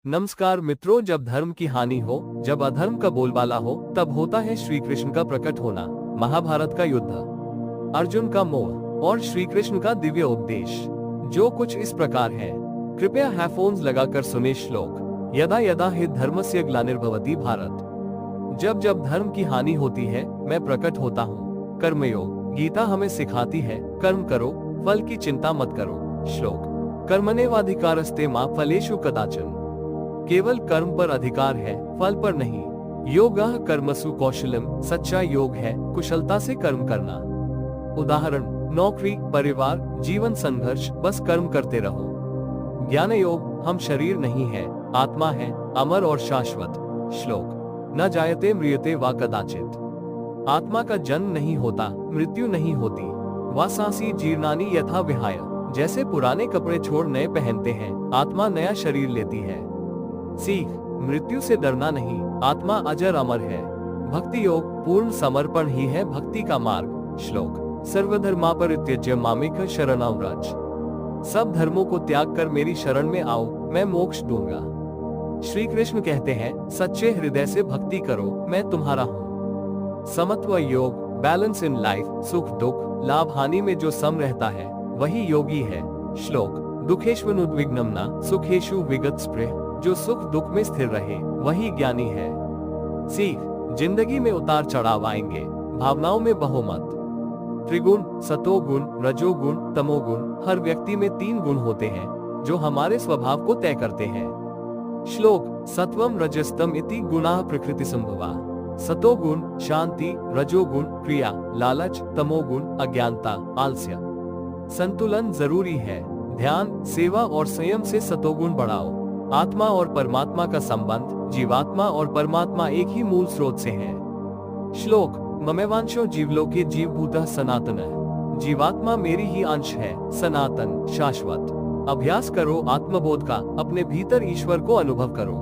नमस्कार मित्रों, जब धर्म की हानि हो, जब अधर्म का बोलबाला हो, तब होता है श्री कृष्ण का प्रकट होना। महाभारत का युद्ध, अर्जुन का मोह और श्री कृष्ण का दिव्य उपदेश जो कुछ इस प्रकार है। कृपया हेडफोन्स लगाकर सुने श्लोक। यदा यदा हि धर्मस्य ग्लानिर्भवति भारत। जब जब धर्म की हानि होती है, मैं प्रकट होता हूँ। कर्मयोग गीता हमें सिखाती है, कर्म करो, फल की चिंता मत करो। श्लोक। कर्मण्येवाधिकारस्ते मा फलेषु कदाचन। केवल कर्म पर अधिकार है, फल पर नहीं। योगः कर्मसु कौशलम। सच्चा योग है कुशलता से कर्म करना। उदाहरण, नौकरी, परिवार, जीवन संघर्ष, बस कर्म करते रहो। ज्ञान योग, हम शरीर नहीं है, आत्मा है, अमर और शाश्वत। श्लोक। न जायते म्रियते वा कदाचित। आत्मा का जन्म नहीं होता, मृत्यु नहीं होती। वासांसि जीर्णानि यथा विहाय। जैसे पुराने कपड़े छोड़ नए पहनते हैं, आत्मा नया शरीर लेती है। सीख। मृत्यु से डरना नहीं, आत्मा अजर अमर है। भक्ति योग, पूर्ण समर्पण ही है भक्ति का मार्ग। श्लोक। सर्वधर्मा परित्यज्य मामेक शरणं व्रज। सब धर्मों को त्याग कर मेरी शरण में आओ, मैं मोक्ष दूंगा। श्री कृष्ण कहते हैं, सच्चे हृदय से भक्ति करो, मैं तुम्हारा हूँ। समत्व योग, बैलेंस इन लाइफ। सुख दुख, लाभ हानि में जो सम रहता है, वही योगी है। श्लोक। दुखेष्वनुद्विग्नं न सुखेषु विगत स्पृह। जो सुख दुख में स्थिर रहे, वही ज्ञानी है। सीख। जिंदगी में उतार चढ़ाव आएंगे, भावनाओं में बहो मत। त्रिगुण, सतोगुण, रजोगुण, तमोगुण। हर व्यक्ति में 3 गुण होते हैं जो हमारे स्वभाव को तय करते हैं। श्लोक। सत्वम रजस्तम इति गुणाः प्रकृति संभवा। सतोगुण शांति, रजोगुण क्रिया, लालच, तमोगुण अज्ञानता, आलस्य। संतुलन जरूरी है। ध्यान, सेवा और संयम से सतोगुण बढ़ाओ। आत्मा और परमात्मा का संबंध, जीवात्मा और परमात्मा एक ही मूल स्रोत से है। श्लोक। ममेवांशो जीवलोके जीवभूतः सनातनः। जीवात्मा मेरी ही अंश है, सनातन, शाश्वत। अभ्यास करो आत्मबोध का, अपने भीतर ईश्वर को अनुभव करो।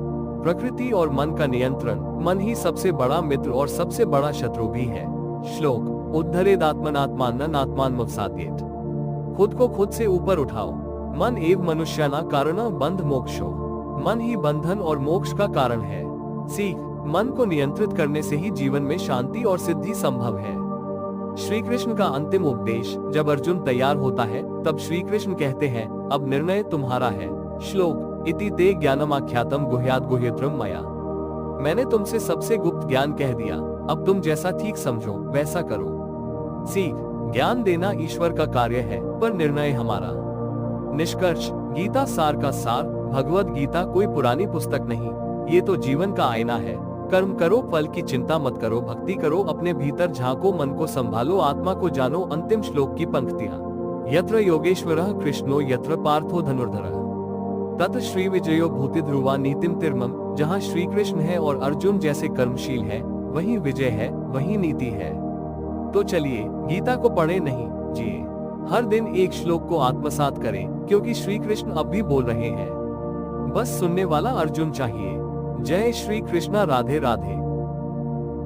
प्रकृति और मन का नियंत्रण। मन ही सबसे बड़ा मित्र और सबसे बड़ा शत्रु भी है। श्लोक। उद्धरेदात्मनात्मानं आत्मानमवसादयेत्। खुद को खुद से ऊपर उठाओ। मन एव मनुष्याणां कारणं बंध मोक्षो। मन ही बंधन और मोक्ष का कारण है। सीख। मन को नियंत्रित करने से ही जीवन में शांति और सिद्धि संभव है। श्री कृष्ण का अंतिम उपदेश। जब अर्जुन तैयार होता है, तब श्री कृष्ण कहते हैं, अब निर्णय तुम्हारा है। श्लोक। इति ते ज्ञानमाख्यातम गुह्यात् गुह्यतरम मया। मैंने तुमसे सबसे गुप्त ज्ञान कह दिया, अब तुम जैसा ठीक समझो वैसा करो। सीख। ज्ञान देना ईश्वर का कार्य है, पर निर्णय हमारा। निष्कर्ष। गीता सार का सार। भगवद गीता कोई पुरानी पुस्तक नहीं, ये तो जीवन का आईना है। कर्म करो, फल की चिंता मत करो, भक्ति करो, अपने भीतर झांको, मन को संभालो, आत्मा को जानो। अंतिम श्लोक की पंक्तियां। यत्र योगेश्वरः कृष्णो यत्र पार्थो धनुर्धरः। तत् श्री विजयो भूति ध्रुवा नीतिम तिर्मम। जहाँ श्री कृष्ण है और अर्जुन जैसे कर्मशील है, वही विजय है, वही नीति है। तो चलिए, गीता को पढ़े नहीं, जिए। हर दिन एक श्लोक को आत्मसात करें, क्योंकि श्री कृष्ण अब भी बोल रहे हैं। बस सुनने वाला अर्जुन चाहिए। जय श्री कृष्णा। राधे राधे।